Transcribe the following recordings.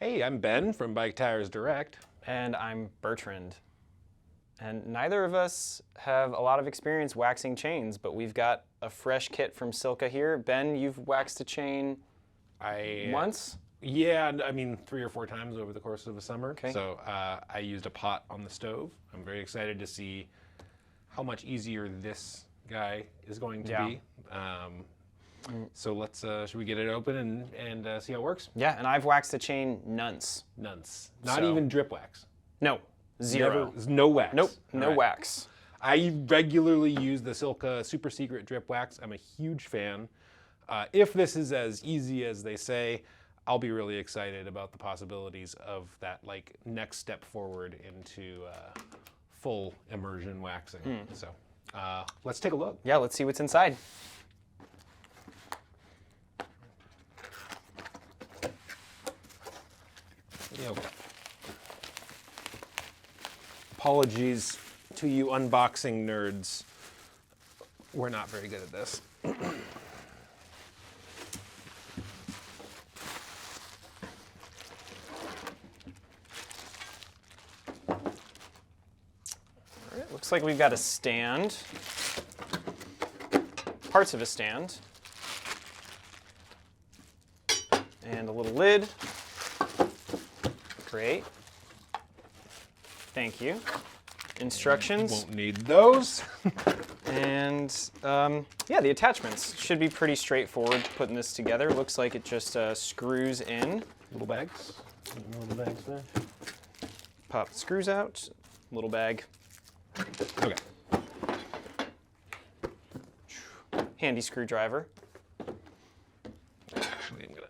Hey, I'm Ben from Bike Tires Direct. And I'm Bertrand. And neither of us have a lot of experience waxing chains, but we've got a fresh kit from Silca here. Ben, you've waxed a chain once? Yeah, I mean 3 or 4 times over the course of the summer. Okay. So I used a pot on the stove. I'm very excited to see how much easier this guy is going to be. So let's, should we get it open and see how it works? Yeah, and I've waxed a chain nonce. None. Not even drip wax. No, zero. No wax. Nope, no All right. wax. I regularly use the Silca Super Secret Drip Wax. I'm a huge fan. If this is as easy as they say, I'll be really excited about the possibilities of that like next step forward into full immersion waxing. So let's take a look. Yeah, let's see what's inside. Apologies to you unboxing nerds. We're not very good at this. All right, looks like we've got a stand. Parts of a stand. And a little lid. Great. Thank you. Instructions. Won't need those. And yeah, the attachments should be pretty straightforward putting this together. Looks like it just screws in. Little bags. Little bags there. Pop the screws out. Little bag. Okay. Handy screwdriver. Actually, I'm gonna.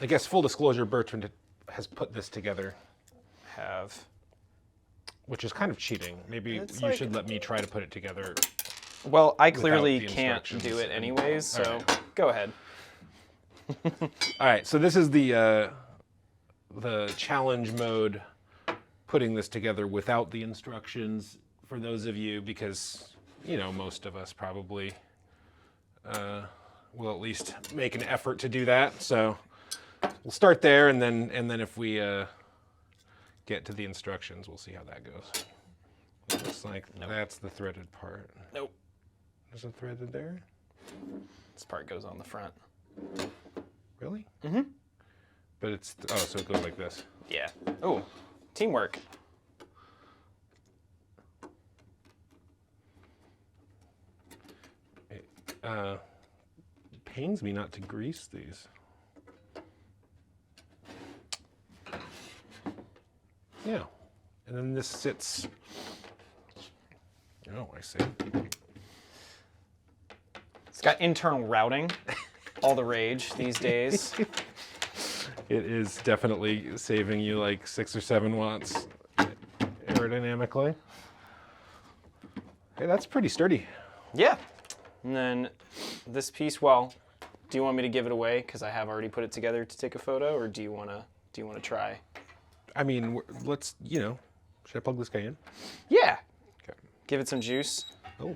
I guess full disclosure, Bertrand has put this together, which is kind of cheating. Maybe It's you like- should let me try to put it together. Well, I Without clearly the can't instructions do it and- anyways, so All right. go ahead. All right, so this is the challenge mode, putting this together without the instructions for those of you, because you know most of us probably will at least make an effort to do that. So we'll start there, and then if we get to the instructions, we'll see how that goes. It looks like that's the threaded part. Nope. There's a threaded there. This part goes on the front. Really? Mm-hmm. But it's so it goes like this. Yeah. Oh, teamwork. It pains me not to grease these. Yeah, and then this sits. Oh, I see. It's got internal routing. All the rage these days. It is definitely saving you like 6 or 7 watts aerodynamically. Hey, that's pretty sturdy. Yeah. And then this piece, well, do you want me to give it away because I have already put it together to take a photo, or do you want to try? I mean, let's, should I plug this guy in? Yeah. Okay. Give it some juice. Oh.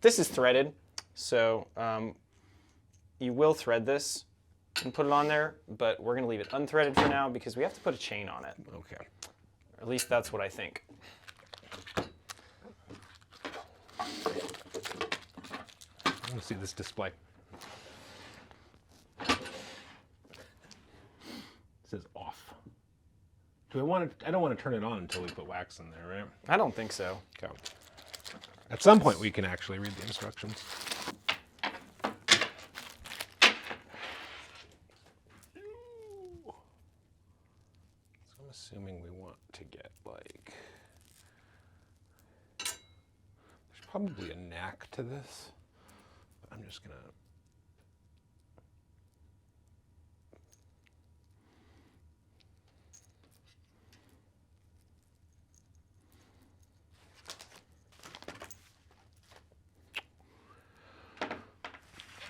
This is threaded, so you will thread this and put it on there, but we're going to leave it unthreaded for now because we have to put a chain on it. Okay. Or at least that's what I think. I want to see this display. It says off. Do I want to? I don't want to turn it on until we put wax in there, right? I don't think so. Okay. At some point, we can actually read the instructions. So I'm assuming we want to get like. There's probably a knack to this. But I'm just gonna.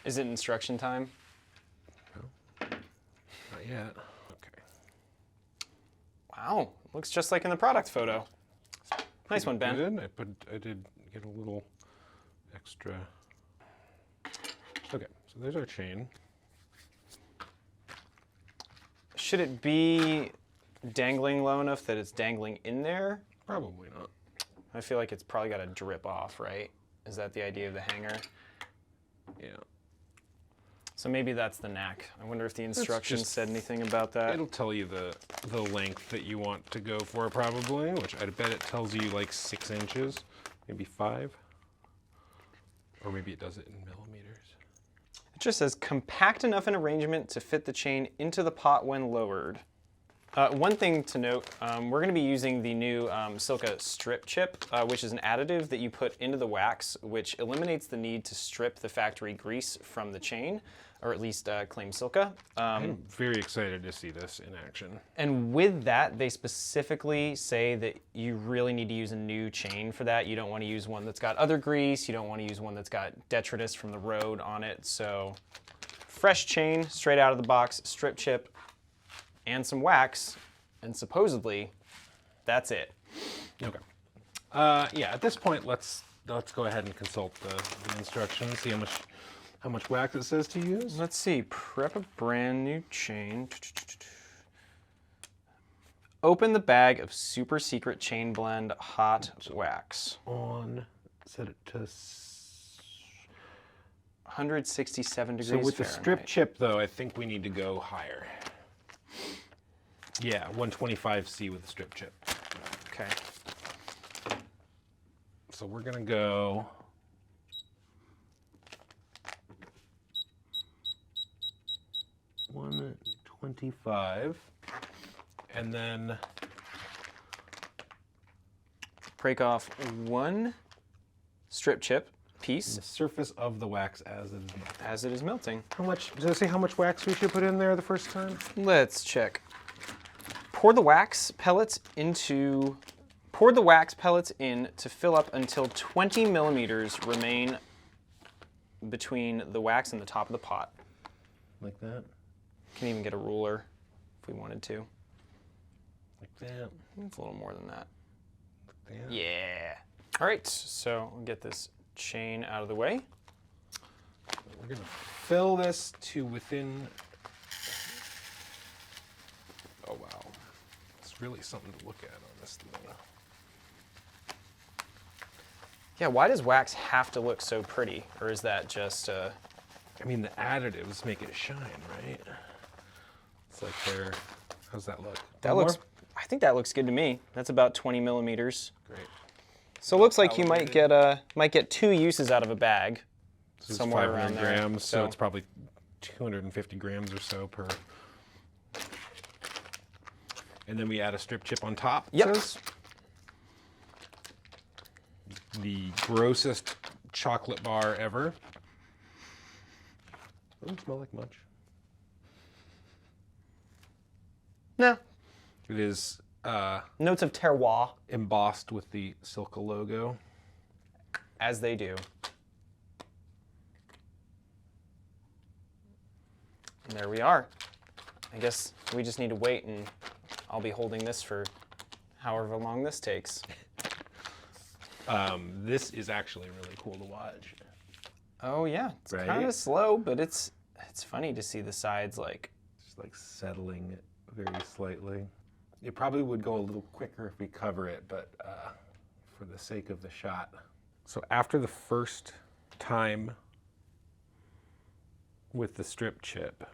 Is it instruction time? No, not yet. Okay. Wow, looks just like in the product photo. Nice one, Ben. I did get a little extra Okay, so there's our chain. Should it be dangling low enough that it's dangling in there? Probably not. I feel like it's probably got to drip off, right? Is that the idea of the hanger? Yeah. So maybe that's the knack. I wonder if the instructions said anything about that. It'll tell you the length that you want to go for probably, which I bet it tells you like 6 inches, maybe 5. Or maybe it does it in millimeters. It just says compact enough in arrangement to fit the chain into the pot when lowered. One thing to note, we're going to be using the new Silca strip chip, which is an additive that you put into the wax, which eliminates the need to strip the factory grease from the chain, or at least claims Silca. I'm very excited to see this in action. And with that, they specifically say that you really need to use a new chain for that. You don't want to use one that's got other grease. You don't want to use one that's got detritus from the road on it. So fresh chain, straight out of the box, strip chip, and some wax, and supposedly that's it. Okay. Yeah, at this point, let's go ahead and consult the instructions, see how much wax it says to use. Let's see, prep a brand new chain. Open the bag of super secret chain blend hot wax. Set it to 167 degrees So with the Fahrenheit. strip chip, though, I think we need to go higher. Yeah, 125C with the strip chip. Okay. So we're gonna go 125, and then Break off one strip chip piece the surface of the wax as it is melting. as it is melting. How much? Does it say how much wax we should put in there the first time? Let's check. Pour the wax pellets in to fill up until 20 millimeters remain between the wax and the top of the pot. Like that? Can even get a ruler if we wanted to. Like that? It's a little more than that. Like that? Yeah. All right, so we'll get this chain out of the way. We're gonna fill this to within. Oh wow, it's really something to look at on this thing. Yeah, why does wax have to look so pretty? Or is that just, I mean, the additives make it shine, right? It's like they're. How's that look? that One looks, more? I think that looks good to me. That's about 20 millimeters. Great. So it looks like you might get 2 uses out of a bag. This is Somewhere 500 around there, grams, so so- it's probably 250 grams or so per. And then we add a strip chip on top. it Yep. says. The grossest chocolate bar ever. Doesn't smell like much. No. It is Notes of terroir, embossed with the Silca logo. as they do. And there we are. I guess we just need to wait, and I'll be holding this for however long this takes. This is actually really cool to watch. Oh yeah, it's Right? kind of slow, but it's funny to see the sides like. Just like settling it very slightly. It probably would go a little quicker if we cover it, but for the sake of the shot. So after the first time with the strip chip,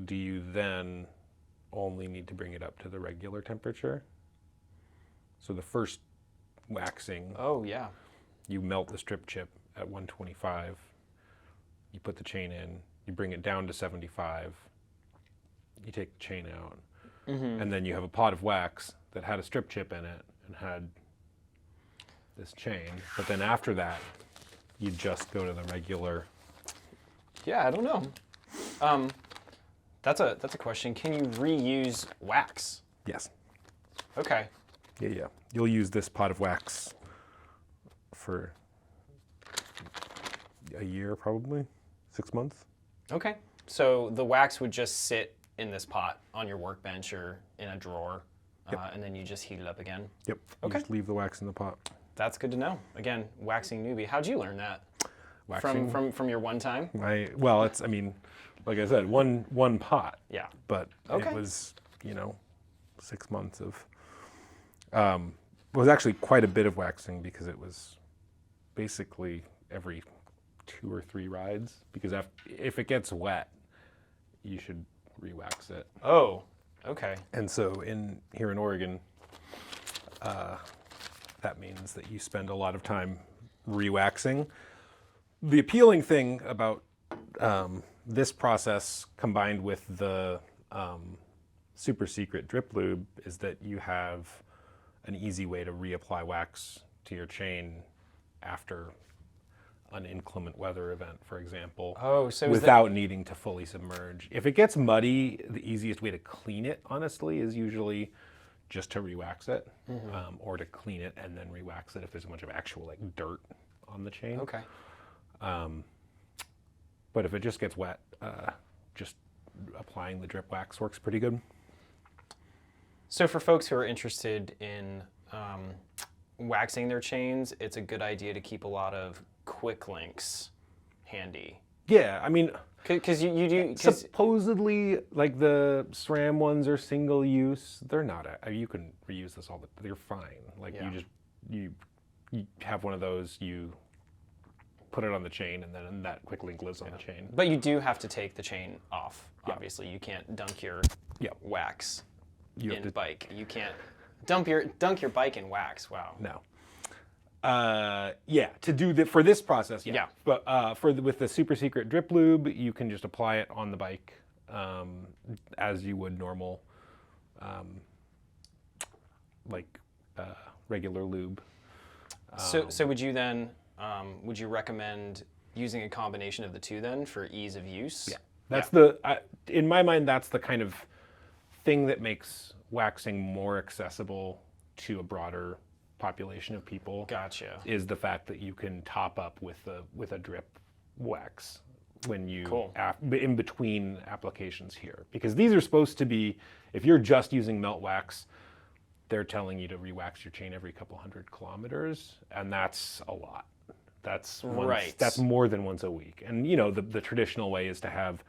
do you then only need to bring it up to the regular temperature? So the first waxing, Oh yeah. you melt the strip chip at 125, you put the chain in, you bring it down to 75, you take the chain out, and then you have a pot of wax that had a strip chip in it and had this chain. But then after that, you just go to the regular. Yeah, I don't know. That's a question. Can you reuse wax? Yes. Okay. Yeah. You'll use this pot of wax for a year, probably 6 months. Okay. So the wax would just sit in this pot on your workbench or in a drawer, and then you just heat it up again. Yep. You Okay. just leave the wax in the pot. That's good to know. Again, waxing newbie. How'd you learn that? waxing. From your one time? Well, it's, I mean, like I said, one pot. Yeah. But Okay. it was, 6 months of, it was actually quite a bit of waxing because it was basically every 2 or 3 rides, because if it gets wet, you should re-wax it. Oh, okay. And so here in Oregon, that means that you spend a lot of time re-waxing. The appealing thing about this process combined with the super secret drip lube is that you have an easy way to reapply wax to your chain after an inclement weather event, for example, Oh, so without needing to fully submerge. If it gets muddy, the easiest way to clean it, honestly, is usually just to re-wax it, or to clean it and then re-wax it if there's a bunch of actual like dirt on the chain. Okay. But if it just gets wet, just applying the drip wax works pretty good. So for folks who are interested in waxing their chains, it's a good idea to keep a lot of quick links handy. Yeah, I mean, Because you do. supposedly, like the SRAM ones are single use. They're not. You can reuse this all, they're fine. Like you have one of those, you put it on the chain, and then that quick link lives on the chain. But you do have to take the chain off. Obviously, you can't dunk your wax in bike. You can't dunk your bike in wax. Wow. No. To do for this process, yeah. But with the super secret drip lube, you can just apply it on the bike as you would normal, regular lube. So would you then would you recommend using a combination of the two then for ease of use? Yeah, that's in my mind, that's the kind of thing that makes waxing more accessible to a broader population of people. Gotcha. Is the fact that you can top up with a drip wax when you in between applications here, because these are supposed to be, if you're just using melt wax, they're telling you to re-wax your chain every couple 100 kilometers, and that's a lot. That's That's more than once a week. And the traditional way is to have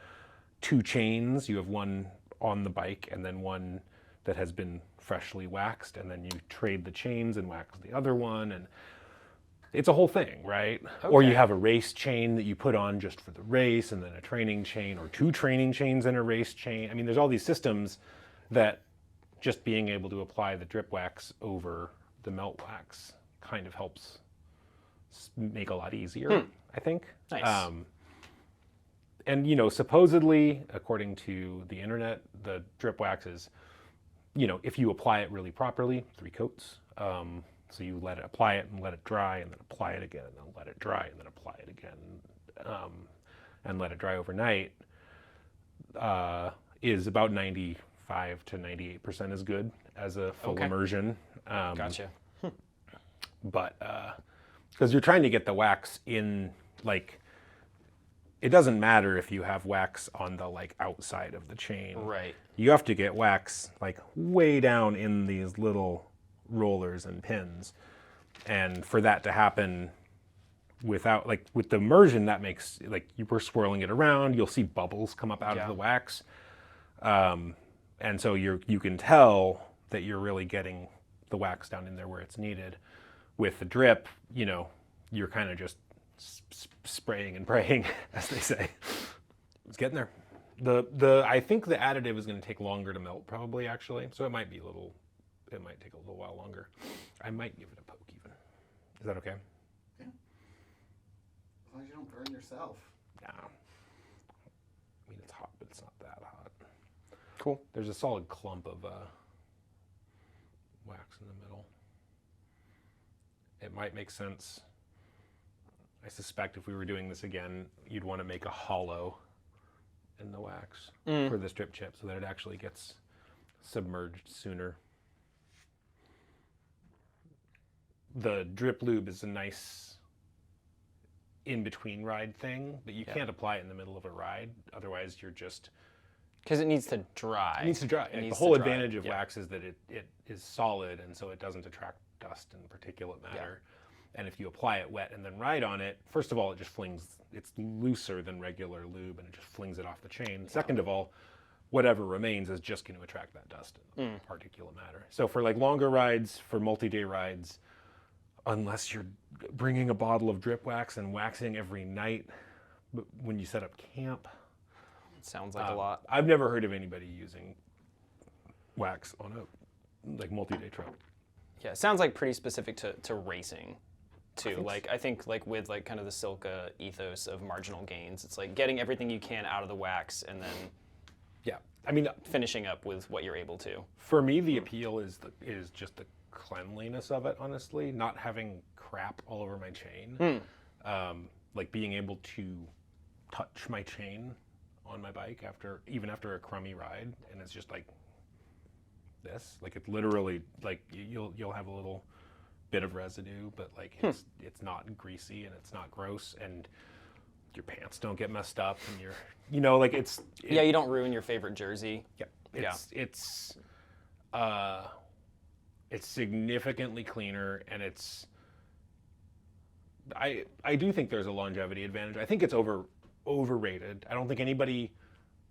2 chains. You have one on the bike and then one that has been freshly waxed, and then you trade the chains and wax the other one, and it's a whole thing, right? Okay. Or you have a race chain that you put on just for the race, and then a training chain, or 2 training chains and a race chain. I mean, there's all these systems that just being able to apply the drip wax over the melt wax kind of helps make a lot easier, I think. Nice. And supposedly, according to the internet, the drip wax is, if you apply it really properly, 3 coats. So you apply it and let it dry, and then apply it again, and then let it dry, and then apply it again, and let it dry overnight, is about 95 to 98% as good as a full immersion. Gotcha. But because you're trying to get the wax in, it doesn't matter if you have wax on the outside of the chain. Right. You have to get wax way down in these little rollers and pins. And for that to happen without, with the immersion, that makes, you were swirling it around, you'll see bubbles come up out of the wax. And so you can tell that you're really getting the wax down in there where it's needed. With the drip, you're kind of just spraying and praying, as they say. It's getting there. I think the additive is going to take longer to melt, probably, actually. So it might take a little while longer. I might give it a poke even. Is that okay? Yeah. As long as you don't burn yourself. No. I mean, it's hot, but it's not that hot. Cool. There's a solid clump of wax in the middle. It might make sense. I suspect if we were doing this again, you'd want to make a hollow in the wax for the strip chip so that it actually gets submerged sooner. The drip lube is a nice in-between ride thing, but you can't apply it in the middle of a ride. Otherwise, you're just... Because it needs to dry. It needs to dry. The whole advantage of wax is that it is solid, and so it doesn't attract dust and particulate matter. And if you apply it wet and then ride on it, first of all, it just flings, it's looser than regular lube and it just flings it off the chain. Second of all, whatever remains is just going to attract that dust and particulate matter. So for like longer rides, for multi-day rides, unless you're bringing a bottle of drip wax and waxing every night when you set up camp. Sounds like a lot. I've never heard of anybody using wax on a like multi-day truck. Yeah, it sounds like pretty specific to racing too. Like I think like with like kind of the Silca ethos of marginal gains, it's like getting everything you can out of the wax and then Yeah, I mean, finishing up with what you're able to. for me, the appeal is just the cleanliness of it. Honestly, not having crap all over my chain, like being able to touch my chain on my bike even after a crummy ride, and it's just like this. Like it's literally like you'll have a little bit of residue, but like it's not greasy and it's not gross, and your pants don't get messed up, and like it's Yeah, you don't ruin your favorite jersey. yeah, it's significantly cleaner, and I do think there's a longevity advantage. I think it's overrated. I don't think anybody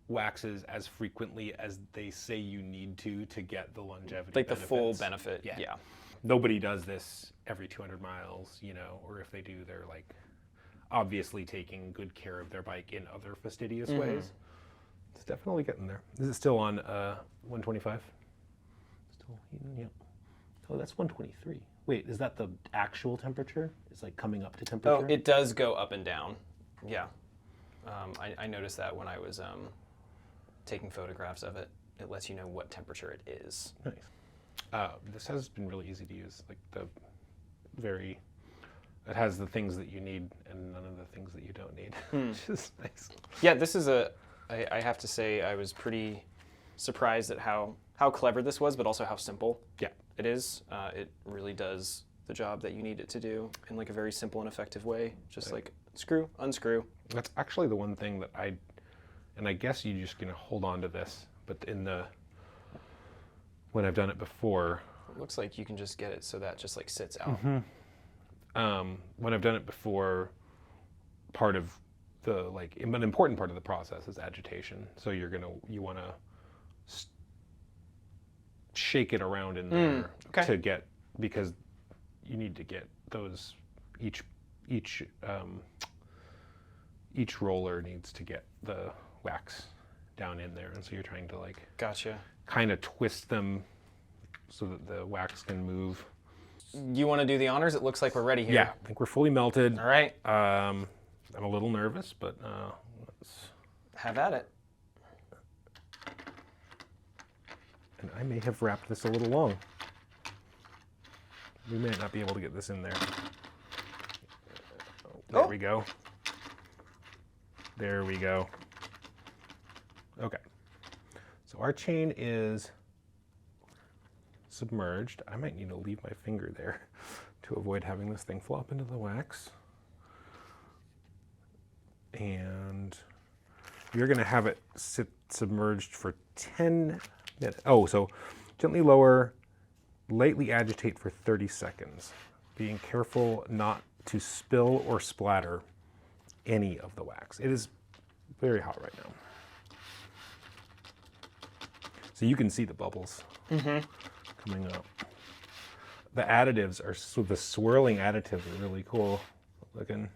waxes as frequently as they say you need to get the longevity Like the full benefits. benefit. Yeah. Nobody does this every 200 miles, or if they do, they're like obviously taking good care of their bike in other fastidious ways. It's definitely getting there. Is it still on 125? Still heating? Yep. Oh, that's 123. Wait, is that the actual temperature? It's like coming up to temperature? Oh, it does go up and down. Yeah. I noticed that when I was taking photographs of it. It lets you know what temperature it is. Nice. This has been really easy to use. Like it has the things that you need and none of the things that you don't need, which is nice. Yeah, this is I have to say I was pretty surprised at how clever this was, but also how simple it is. It really does the job that you need it to do in like a very simple and effective way. Just like screw, unscrew. That's actually the one thing that and I guess you're just gonna hold on to this, but when I've done it before. It looks like you can just get it so that just like sits out. When I've done it before, part of an important part of the process is agitation. So you want to shake it around in there because you need to get those each roller needs to get the wax down in there, and so you're trying to Gotcha. kind of twist them so that the wax can move. You want to do the honors? It looks like we're ready here. Yeah, I think we're fully melted. All right. I'm a little nervous, but let's. Have at it. And I may have wrapped this a little long. We may not be able to get this in there. There we go. There we go. Okay. So our chain is submerged. I might need to leave my finger there to avoid having this thing flop into the wax. And you're going to have it sit submerged for 10 minutes. Oh, so gently lower, lightly agitate for 30 seconds, being careful not to spill or splatter any of the wax. It is very hot right now. So you can see the bubbles coming up. The additives the swirling additives are really cool looking.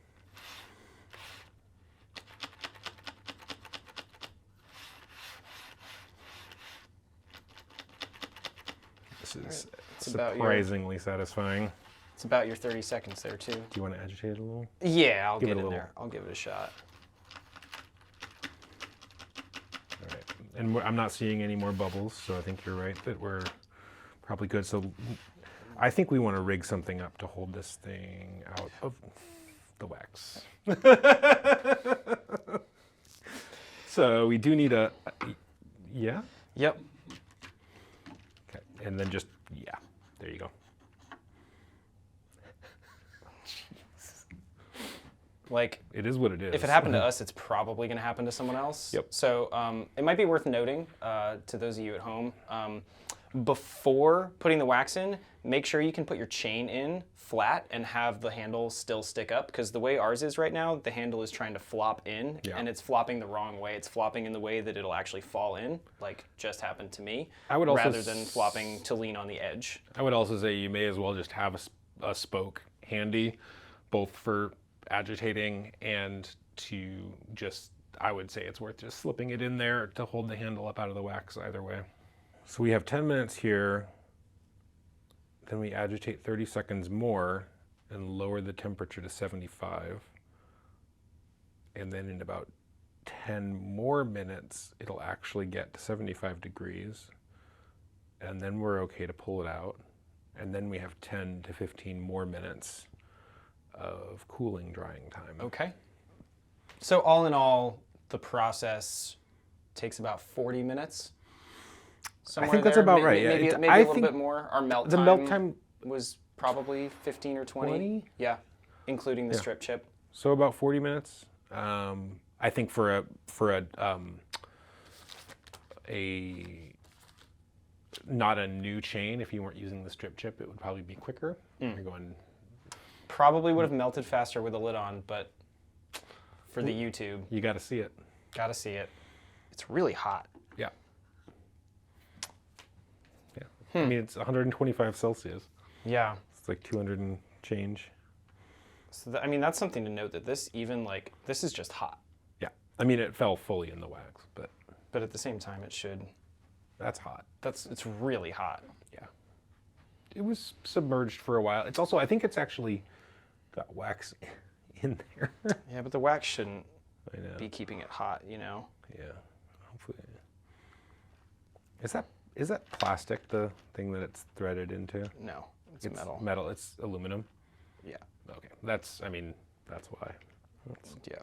This is surprisingly satisfying. It's about your 30 seconds there too. Do you want to agitate it a little? Yeah, I'll Give get it a in little. there. I'll give it a shot. All right. And I'm not seeing any more bubbles, so I think you're right that we're probably good. So I think we want to rig something up to hold this thing out of the wax. So we do need yeah? Yep. Okay, and then just, there you go. Like, It is what it is. if it happened to us, it's probably going to happen to someone else. Yep. So it might be worth noting to those of you at home, before putting the wax in, make sure you can put your chain in flat and have the handle still stick up, because the way ours is right now, the handle is trying to flop in, and it's flopping the wrong way. It's flopping in the way that it'll actually fall in, like just happened to me, rather than flopping to lean on the edge. I would also say you may as well just have a spoke handy, both for agitating and to just, I would say it's worth just slipping it in there to hold the handle up out of the wax either way. So we have 10 minutes here, then we agitate 30 seconds more and lower the temperature to 75. And then in about 10 more minutes, it'll actually get to 75 degrees. And then we're okay to pull it out. And then we have 10 to 15 more minutes of cooling drying time. Okay. So all in all, the process takes about 40 minutes. I think that's about right. Maybe a little bit more. Our melt time, melt time was probably 15 or 20. Yeah, including the strip chip. So about 40 minutes. I think for a not a new chain, if you weren't using the strip chip, it would probably be quicker. You're going. Probably would have melted faster with the lid on, but for the YouTube, You got to see it. gotta see it. It's really hot. Yeah. Yeah. I mean, it's 125 Celsius. Yeah. It's like 200 and change. So I mean, that's something to note, that this this is just hot. Yeah. I mean, it fell fully in the wax, but at the same time, it should. that's hot. It's really hot. Yeah. It was submerged for a while. It's also, I think it's actually got wax in there. Yeah, but the wax shouldn't I know. be keeping it hot, you know? Yeah. Hopefully. Is that plastic, the thing that it's threaded into? No, it's metal. Metal. It's aluminum. Yeah. Okay. That's why. Yeah.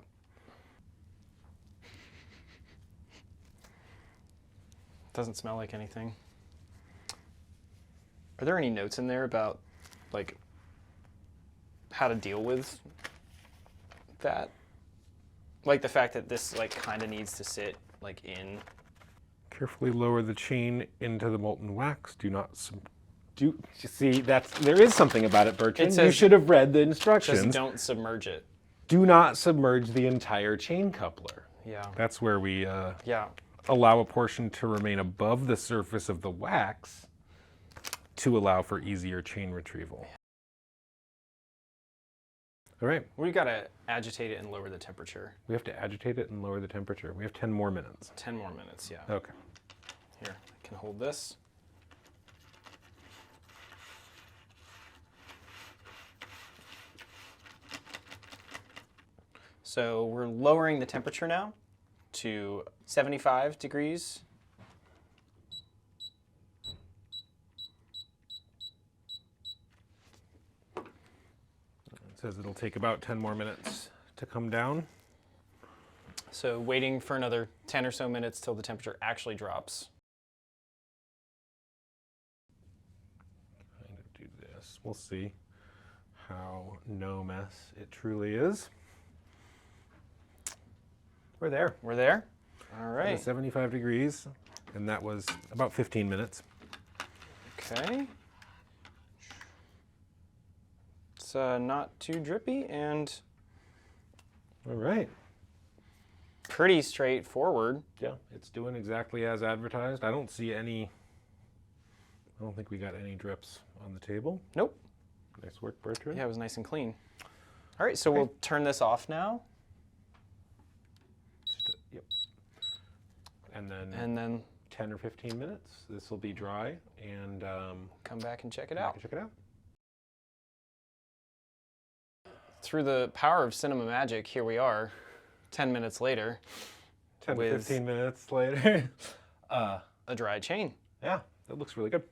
Doesn't smell like anything. Are there any notes in there about, like, how to deal with that? Like the fact that this, like, kind of needs to sit, like, in. Carefully lower the chain into the molten wax. Do not see, there is something about it, Bertrand. You should have read the instructions. Just don't submerge it. Do not submerge the entire chain coupler. Yeah. That's where we Yeah. allow a portion to remain above the surface of the wax to allow for easier chain retrieval. All right. We gotta agitate it and lower the temperature. We have to agitate it and lower the temperature. We have 10 more minutes. 10 more minutes, yeah. Okay. Here, I can hold this. So we're lowering the temperature now to 75 degrees. It says it'll take about 10 more minutes to come down. So waiting for another 10 or so minutes till the temperature actually drops. Kind of do this. We'll see how no mess it truly is. We're there. We're there? All At right. 75 degrees, and that was about 15 minutes. Okay. It's not too drippy and All right. pretty straightforward. Yeah, it's doing exactly as advertised. I don't think we got any drips on the table. Nope. Nice work, Bertrand. Yeah, it was nice and clean. All right, so we'll turn this off now. Yep. And And then 10 or 15 minutes, this will be dry, and come back and check it you out. can check it out. Through the power of cinema magic, here we are, 10 minutes later, 10 to with 15 minutes later. a dry chain. Yeah, that looks really good.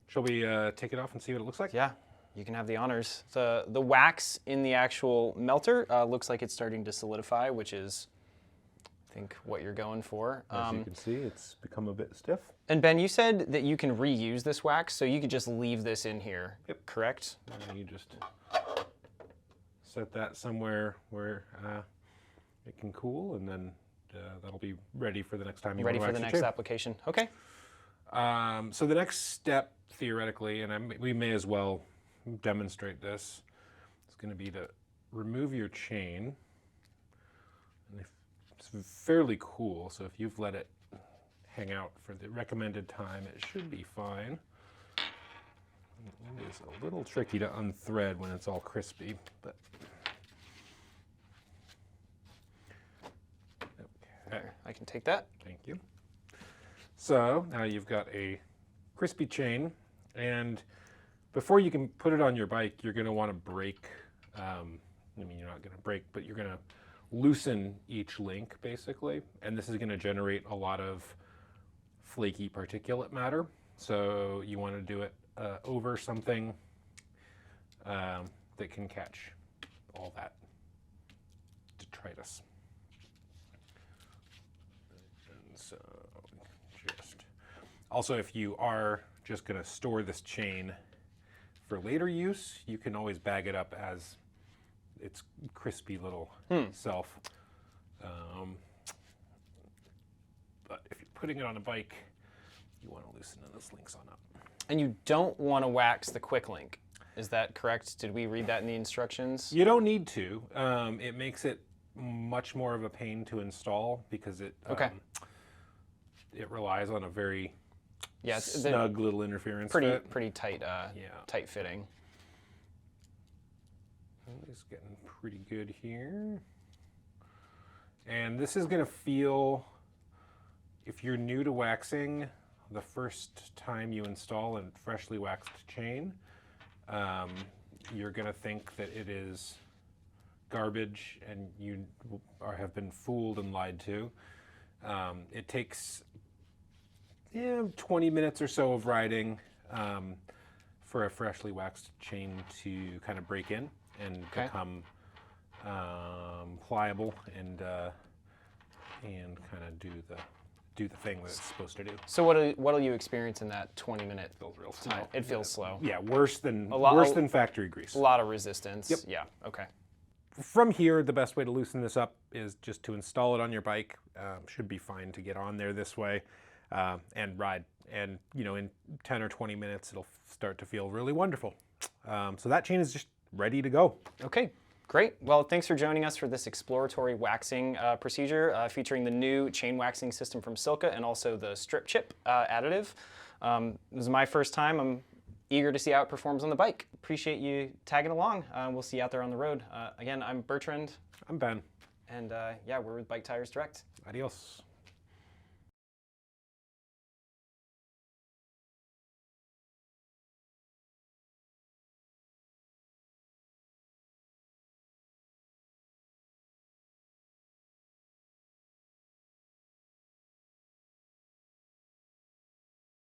Shall we take it off and see what it looks like? Yeah, you can have the honors. The wax in the actual melter looks like it's starting to solidify, which is, I think, what you're going for. As you can see, it's become a bit stiff. And Ben, you said that you can reuse this wax, so you could just leave this in here, correct? And you just set that somewhere where it can cool, and then that'll be ready for the next time you Ready want to for the wax next your chain. application. Okay. So the next step, theoretically, and we may as well demonstrate this, is going to be to remove your chain. And it's fairly cool, so if you've let it hang out for the recommended time, it should be fine. It is a little tricky to unthread when it's all crispy, but okay. There, I can take that. Thank you. So now you've got a crispy chain, and before you can put it on your bike, you're going to want to break. I mean, you're not going to break, but you're going to loosen each link basically, and this is going to generate a lot of flaky particulate matter. So you want to do it over something that can catch all that detritus. And so just also, if you are just going to store this chain for later use, you can always bag it up as its crispy little self. But if you're putting it on a bike, you want to loosen those links on up. And you don't want to wax the quick link. Is that correct? Did we read that in the instructions? You don't need to. It makes it much more of a pain to install because it it relies on a very snug little interference fit. Pretty tight, tight fitting. It's getting pretty good here. And this is going to feel, if you're new to waxing, the first time you install a freshly waxed chain, you're going to think that it is garbage and you have been fooled and lied to. It takes 20 minutes or so of riding for a freshly waxed chain to kind of break in and become pliable and kind of do the thing that it's supposed to do. So what'll you experience in that 20-minute Feels real slow. time? It feels slow. Yeah, worse than factory grease. A lot of resistance. Yep. Yeah. Okay. From here, the best way to loosen this up is just to install it on your bike. Should be fine to get on there this way and ride. And in 10 or 20 minutes, it'll start to feel really wonderful. So that chain is just ready to go. Okay. Great. Well, thanks for joining us for this exploratory waxing procedure featuring the new chain waxing system from Silca and also the strip chip additive. This is my first time. I'm eager to see how it performs on the bike. Appreciate you tagging along. We'll see you out there on the road. Again, I'm Bertrand. I'm Ben. And yeah, we're with Bike Tires Direct. Adios.